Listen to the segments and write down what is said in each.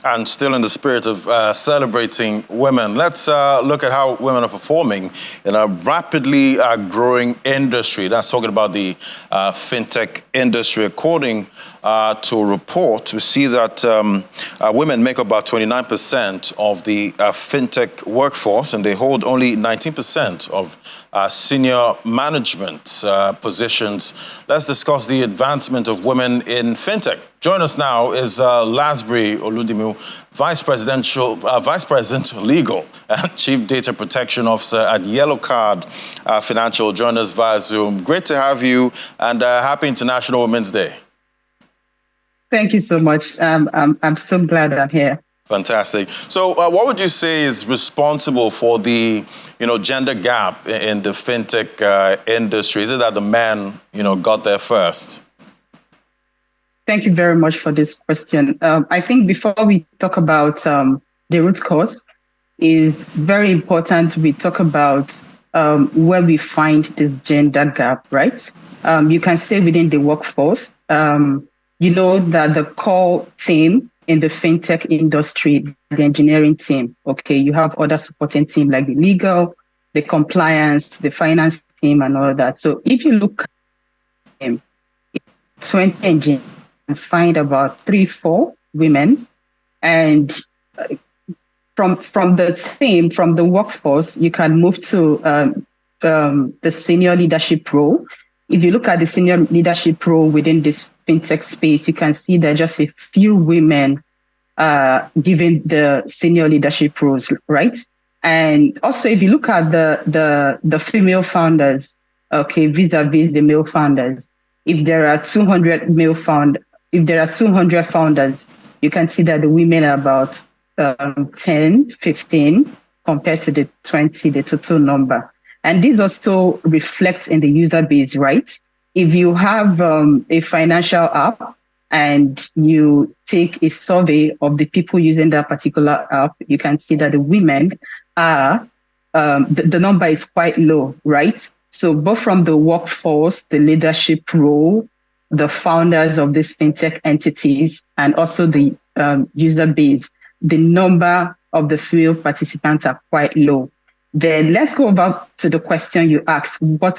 And still in the spirit of celebrating women, let's look at how women are performing in a rapidly growing industry. That's talking about the fintech industry. According to a report, we see that women make about 29% of the fintech workforce, and they hold only 19% of senior management positions. Let's discuss the advancement of women in fintech. Join us now is Lasbury Oludimu, Vice President Legal and Chief Data Protection Officer at Yellow Card Financial. Join us via Zoom. Great to have you, and happy International Women's Day. Thank you so much. I'm so glad I'm here. Fantastic. So what would you say is responsible for the gender gap in the fintech industry? Is it that the men got there first? Thank you very much for this question. I think before we talk about the root cause, is very important we talk about where we find this gender gap, right? You can say within the workforce, you know that the core team in the fintech industry, the engineering team, okay, you have other supporting team like the legal, the compliance, the finance team, and all that. So if you look at 20 engineers, you find about 3-4 women, and from the team, from the workforce, you can move to the senior leadership role. If you look at the senior leadership role within this fintech space, you can see there are just a few women given the senior leadership roles, right? And also, if you look at the female founders, okay, vis-a-vis the male founders, if there are 200 founders, you can see that the women are about 10, 15 compared to the 20, the total number. And this also reflects in the user base, right? If you have a financial app and you take a survey of the people using that particular app, you can see that the women are, the number is quite low, right? So both from the workforce, the leadership role, the founders of these fintech entities, and also the user base, the number of the female participants are quite low. Then let's go back to the question you asked, what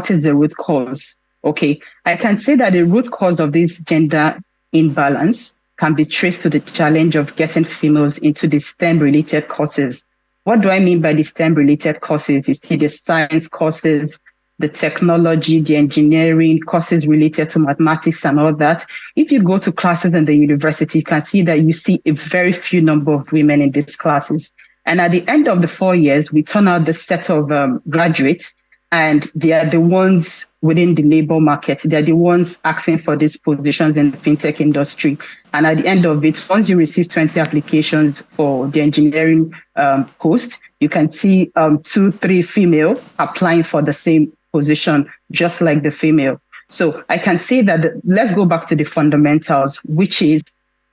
is the root cause? Okay, I can say that the root cause of this gender imbalance can be traced to the challenge of getting females into the STEM-related courses. What do I mean by the STEM-related courses? You see the science courses, the technology, the engineering courses related to mathematics and all that. If you go to classes in the university, you can see that you see a very few number of women in these classes. And at the end of the 4 years, we turn out the set of graduates, and they are the ones within the labor market. They're the ones asking for these positions in the fintech industry. And at the end of it, once you receive 20 applications for the engineering post, you can see 2-3 female applying for the same position, just like the female. So I can say that let's go back to the fundamentals, which is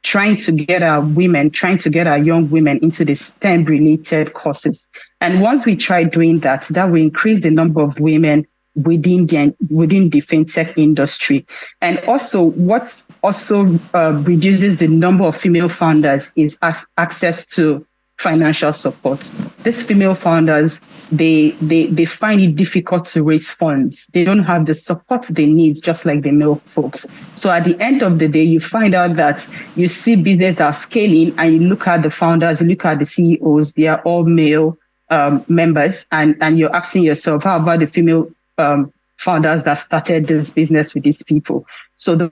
trying to get our young women into the STEM-related courses. And once we try doing that, that will increase the number of women within the fintech industry. And also, what also reduces the number of female founders is access to financial support. These female founders, they find it difficult to raise funds. They don't have the support they need, just like the male folks. So at the end of the day, you find out that you see business are scaling, and you look at the founders, you look at the CEOs, they are all male members, and you're asking yourself, how about the female founders that started this business with these people? So the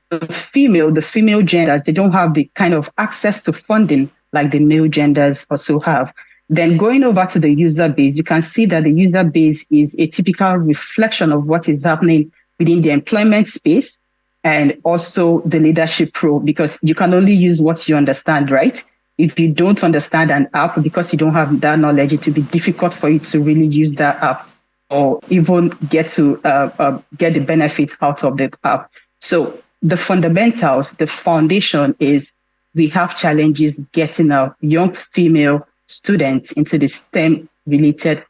female genders, they don't have the kind of access to funding like the male genders also have. Then going over to the user base, you can see that the user base is a typical reflection of what is happening within the employment space and also the leadership role, because you can only use what you understand, right? If you don't understand an app, because you don't have that knowledge, it will be difficult for you to really use that app or even get the benefit out of the app. So the fundamentals, the foundation is we have challenges getting our young female students into the STEM-related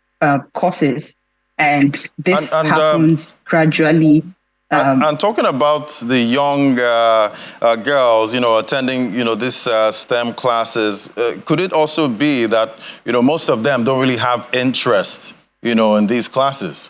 courses. And this happens gradually And talking about the young girls, attending, this STEM classes, could it also be that, most of them don't really have interest, in these classes?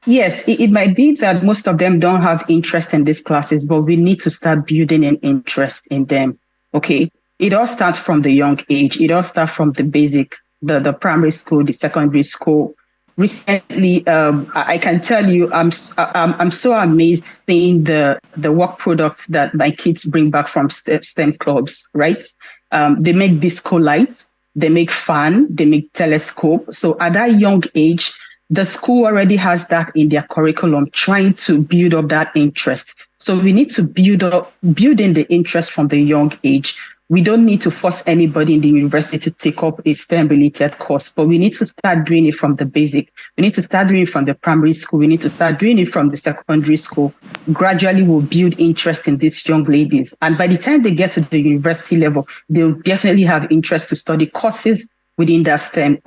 Yes, it might be that most of them don't have interest in these classes, but we need to start building an interest in them. Okay. It all starts from the young age. It all starts from the basic, the primary school, the secondary school. Recently, I can tell you, I'm so amazed seeing the work products that my kids bring back from STEM clubs. Right? They make disco lights, they make fan, they make telescope. So at that young age, the school already has that in their curriculum, trying to build up that interest. So we need to build in the interest from the young age. We don't need to force anybody in the university to take up a STEM-related course, but we need to start doing it from the basic. We need to start doing it from the primary school. We need to start doing it from the secondary school. Gradually, we'll build interest in these young ladies. And by the time they get to the university level, they'll definitely have interest to study courses within that STEM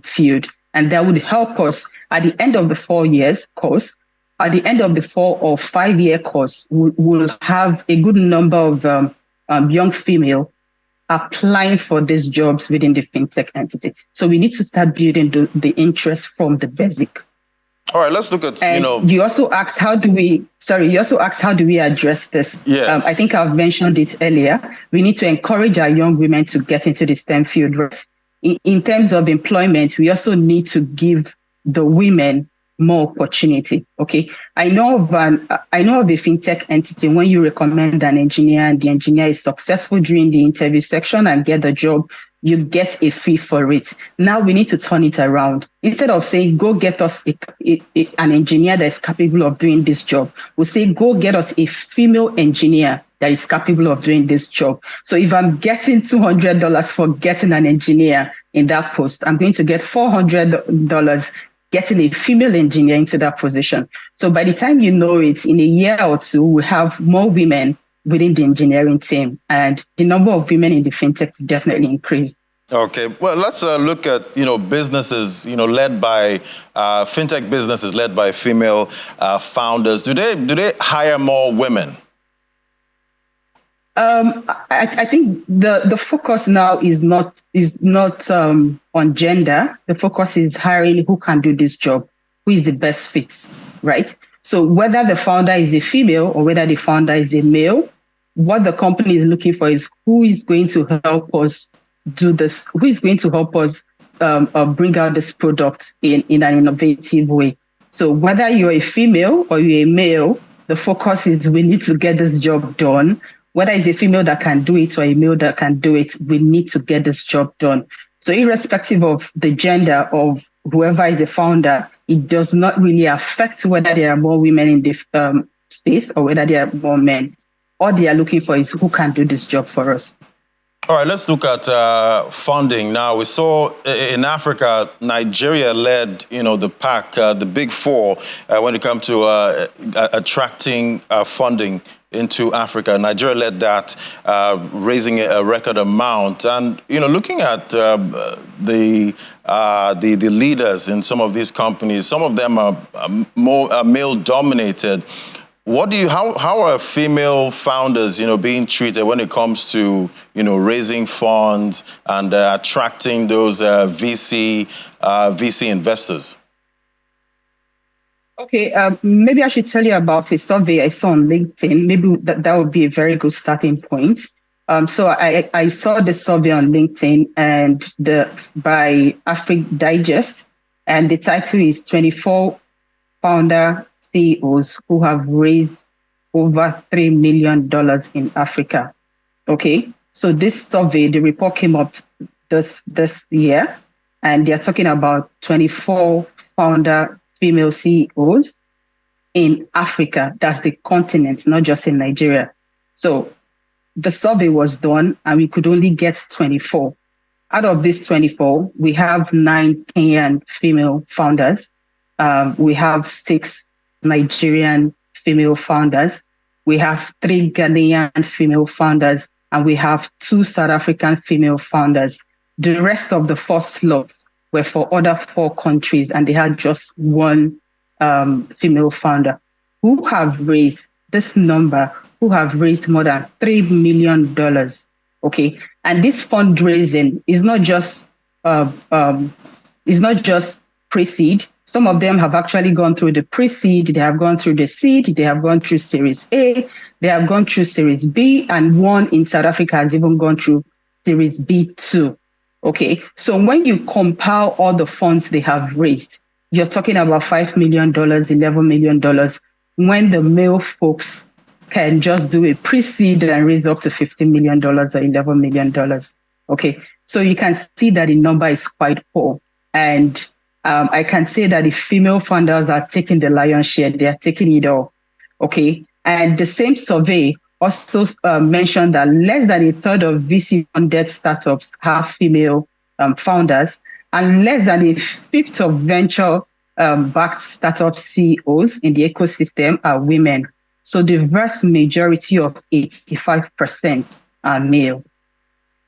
field. And that would help us at the end of the 4 years course. At the end of the 4 or 5 year course, we'll have a good number of young female applying for these jobs within the fintech entity. So we need to start building the interest from the basic. All right, let's look at, You also asked, how do we address this? Yes. I think I've mentioned it earlier. We need to encourage our young women to get into the STEM field. In terms of employment, we also need to give the women more opportunity. Okay, I know of a fintech entity. When you recommend an engineer and the engineer is successful during the interview section and get the job, you get a fee for it. Now we need to turn it around. Instead of saying, go get us an engineer that is capable of doing this job, we'll say, go get us a female engineer that is capable of doing this job. So if I'm getting $200 for getting an engineer in that post, I'm going to get $400 getting a female engineer into that position. So by the time you know it, in a year or two, we have more women within the engineering team, and the number of women in the fintech will definitely increase. Okay, well, let's look at businesses led by fintech businesses led by female founders. Do they hire more women? I think the focus now is not on gender. The focus is hiring who can do this job, who is the best fit, right? So whether the founder is a female or whether the founder is a male, what the company is looking for is who is going to help us do this, who is going to help us bring out this product in an innovative way. So whether you're a female or you're a male, the focus is we need to get this job done. Whether it's a female that can do it or a male that can do it, we need to get this job done. So irrespective of the gender of whoever is the founder, it does not really affect whether there are more women in the space or whether there are more men. All they are looking for is who can do this job for us. All right, let's look at funding now. We saw in Africa, Nigeria led, the pack, the big four, when it comes to attracting funding into Africa. Nigeria led that, raising a record amount. And looking at the leaders in some of these companies, some of them are more male-dominated. How are female founders, being treated when it comes to, raising funds and attracting those VC investors? Okay, maybe I should tell you about a survey I saw on LinkedIn. Maybe that would be a very good starting point. So I saw the survey on LinkedIn and by Africa Digest, and the title is 24 founder CEOs who have raised over $3 million in Africa. Okay, so this survey, the report came up this year, and they're talking about 24 founder female CEOs in Africa. That's the continent, not just in Nigeria. So the survey was done, and we could only get 24. Out of these 24, we have 9 Kenyan female founders. We have 6 Nigerian female founders. We have 3 Ghanaian female founders, and we have 2 South African female founders. The rest of the 4 slots were for other 4 countries, and they had just 1 female founder. who have raised this number, who have raised more than $3 million. Okay. And this fundraising is not just pre-seed. Some of them have actually gone through the pre-seed, they have gone through the seed, they have gone through Series A, they have gone through Series B, and one in South Africa has even gone through Series B2. Okay, so when you compile all the funds they have raised, you're talking about $5 million, $11 million, when the male folks can just do a pre-seed and raise up to $50 million or $11 million. Okay, so you can see that the number is quite poor. And I can say that the female funders are taking the lion's share. They are taking it all. Okay. And the same survey also mentioned that less than a third of VC-funded startups have female founders, and less than a fifth of venture-backed startup CEOs in the ecosystem are women. So the vast majority of 85% are male.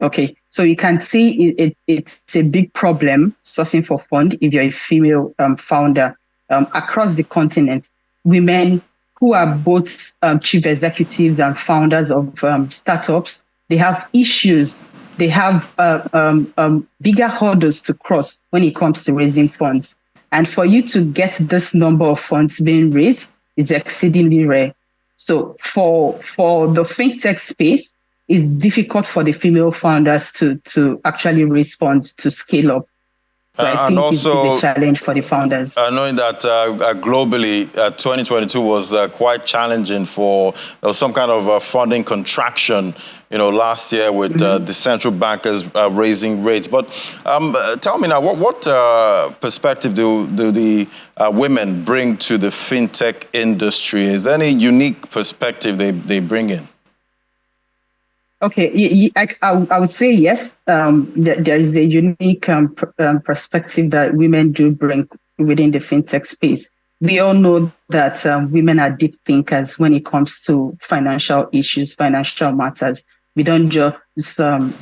Okay, so you can see it's a big problem sourcing for fund if you're a female founder across the continent. Women who are both chief executives and founders of startups, they have issues. They have bigger hurdles to cross when it comes to raising funds. And for you to get this number of funds being raised is exceedingly rare. So for the fintech space, it's difficult for the female founders to actually raise funds to scale up. So I think it's a challenge for the founders. Knowing that globally, 2022 was quite challenging for some kind of funding contraction, last year with the central bankers raising rates. But tell me now, what perspective do the women bring to the fintech industry? Is there any unique perspective they bring in? Okay, I would say yes. There is a unique perspective that women do bring within the fintech space. We all know that women are deep thinkers when it comes to financial issues, financial matters. We don't just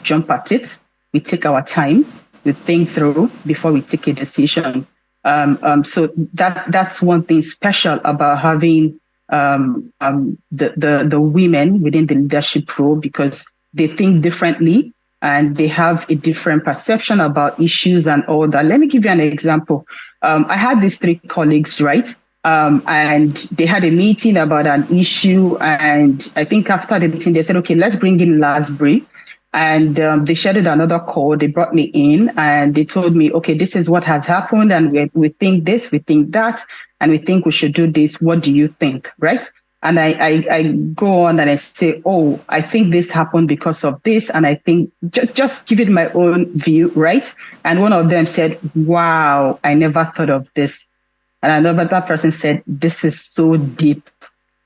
jump at it. We take our time. We think through before we take a decision. So that's one thing special about having the women within the leadership role, because they think differently and they have a different perception about issues and all that. Let me give you an example. I had these three colleagues, right? And they had a meeting about an issue. And I think after the meeting, they said, okay, let's bring in Lasbury. And they scheduled another call. They brought me in and they told me, okay, this is what has happened. And we think this, we think that, and we think we should do this. What do you think, right? And I go on and I say, oh, I think this happened because of this. And I think just give it my own view, right? And one of them said, wow, I never thought of this. And another person said, this is so deep,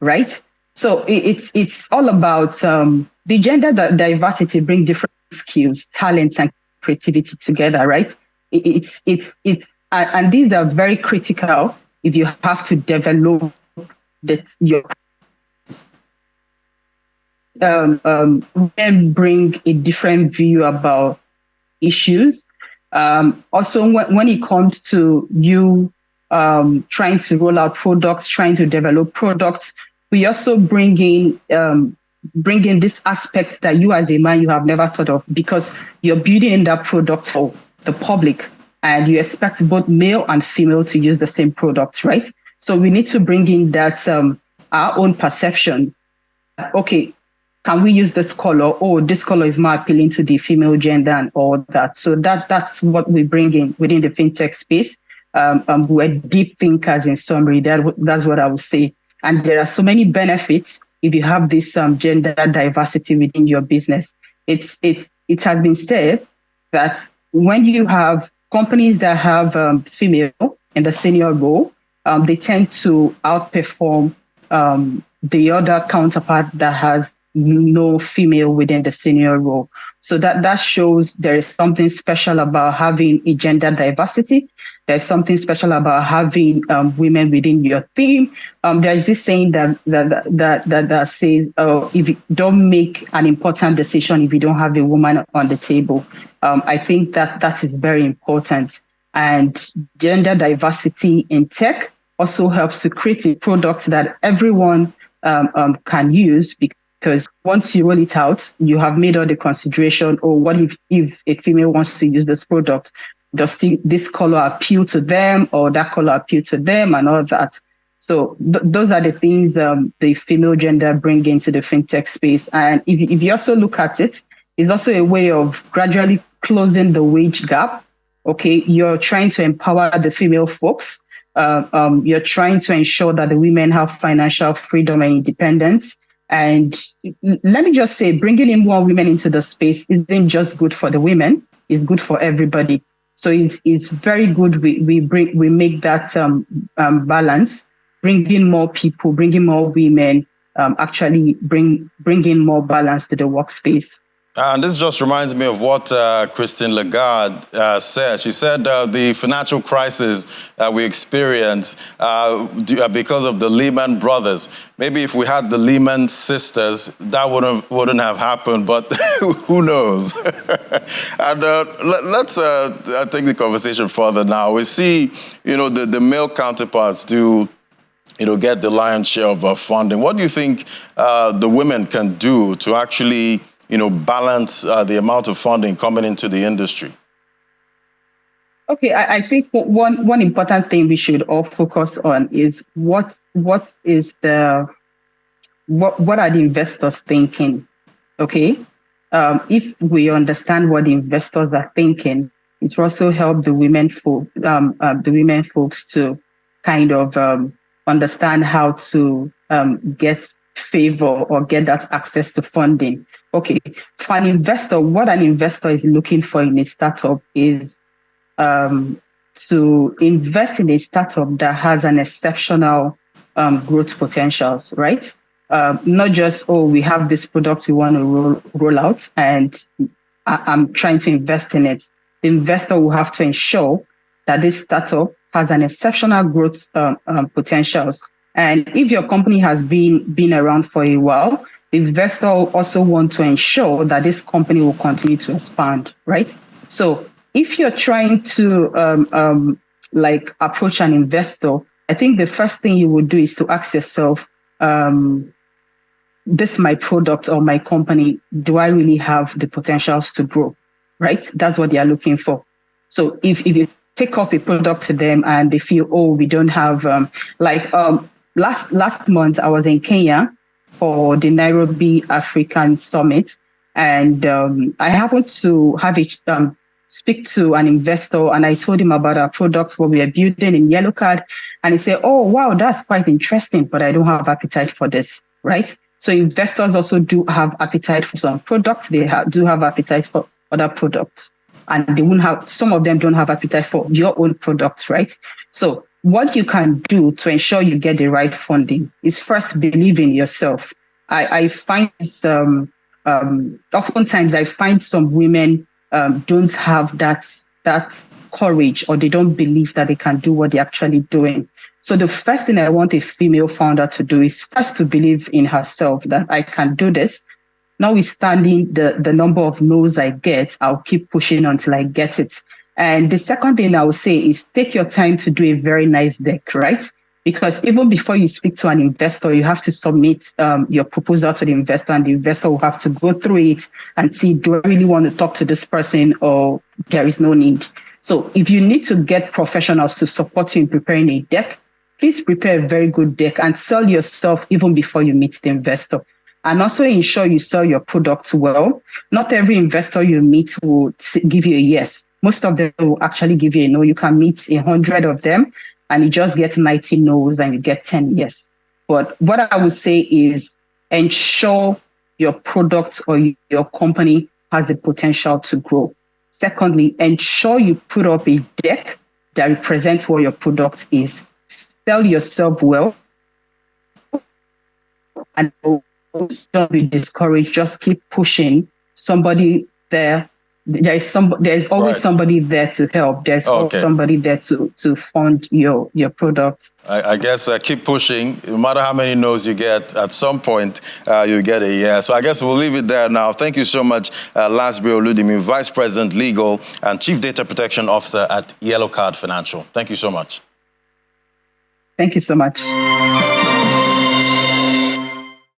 right? So it's all about the gender diversity bring different skills, talents, and creativity together, right? And these are very critical if you have to develop your women bring a different view about issues. Also, when it comes to you trying to roll out products, trying to develop products, we also bring in this aspect that you as a man, you have never thought of, because you're building that product for the public and you expect both male and female to use the same product, right? So we need to bring in that our own perception. Okay, can we use this color? Oh, this color is more appealing to the female gender and all that. So that's what we bring in within the fintech space. We're deep thinkers in summary. That's what I would say. And there are so many benefits if you have this gender diversity within your business. It has been said that when you have companies that have female in the senior role, they tend to outperform the other counterpart that has no female within the senior role. So that shows there is something special about having a gender diversity. There's something special about having women within your team. There's this saying that says, if you don't make an important decision if you don't have a woman on the table. I think that is very important. And gender diversity in tech also helps to create a product that everyone can use, because once you roll it out, you have made all the consideration, or what if a female wants to use this product? Does this color appeal to them, or that color appeal to them, and all that? So those are the things the female gender bring into the fintech space. And if you also look at it, it's also a way of gradually closing the wage gap. Okay, you're trying to empower the female folks. You're trying to ensure that the women have financial freedom and independence. And let me just say, bringing in more women into the space isn't just good for the women; it's good for everybody. So it's very good. We make that balance, bringing more people, bringing more women, actually bring in more balance to the workspace. And this just reminds me of what Christine Lagarde said. She said the financial crisis we experienced because of the Lehman Brothers. Maybe if we had the Lehman sisters, that wouldn't have happened, but who knows? And let's take the conversation further now. We see, the male counterparts do get the lion's share of funding. What do you think the women can do to actually balance the amount of funding coming into the industry? Okay, I think one important thing we should all focus on is what are the investors thinking? Okay, if we understand what the investors are thinking, it will also help the women folks to kind of understand how to get favor or get that access to funding. Okay, for an investor, what an investor is looking for in a startup is to invest in a startup that has an exceptional growth potentials, right? Not just, we have this product we want to roll out and I'm trying to invest in it. The investor will have to ensure that this startup has an exceptional growth potentials. And if your company has been around for a while, the investor will also want to ensure that this company will continue to expand, right? So if you're trying to approach an investor, I think the first thing you would do is to ask yourself, this my product or my company, do I really have the potentials to grow, right? That's what they are looking for. So if you take up a product to them and they feel, we don't have, last month I was in Kenya for the Nairobi African Summit. And I happened to have speak to an investor, and I told him about our products, what we are building in Yellow Card. And he said, wow, that's quite interesting, but I don't have appetite for this, right? So investors also do have appetite for some products. They do have appetite for other products. And some of them don't have appetite for your own products, right? So what you can do to ensure you get the right funding is first believe in yourself. I find oftentimes I find some women don't have that courage, or they don't believe that they can do what they're actually doing. So the first thing I want a female founder to do is first to believe in herself that I can do this. Notwithstanding the number of no's I get, I'll keep pushing until I get it. And the second thing I would say is take your time to do a very nice deck, right? Because even before you speak to an investor, you have to submit your proposal to the investor, and the investor will have to go through it and see, do I really want to talk to this person, or there is no need? So if you need to get professionals to support you in preparing a deck, please prepare a very good deck and sell yourself even before you meet the investor. And also ensure you sell your product well. Not every investor you meet will give you a yes. Most of them will actually give you a no. You can meet 100 of them and you just get 90 no's and you get 10 yes. But what I would say is ensure your product or your company has the potential to grow. Secondly, ensure you put up a deck that represents what your product is. Sell yourself well, and don't be discouraged. Just keep pushing. Somebody there. There's always somebody there to help. There's always somebody there to fund your product. I guess keep pushing. No matter how many no's you get, at some point you get a yes. So I guess we'll leave it there now. Thank you so much, Lasby Oludimi, Vice President Legal and Chief Data Protection Officer at Yellow Card Financial. Thank you so much. Thank you so much.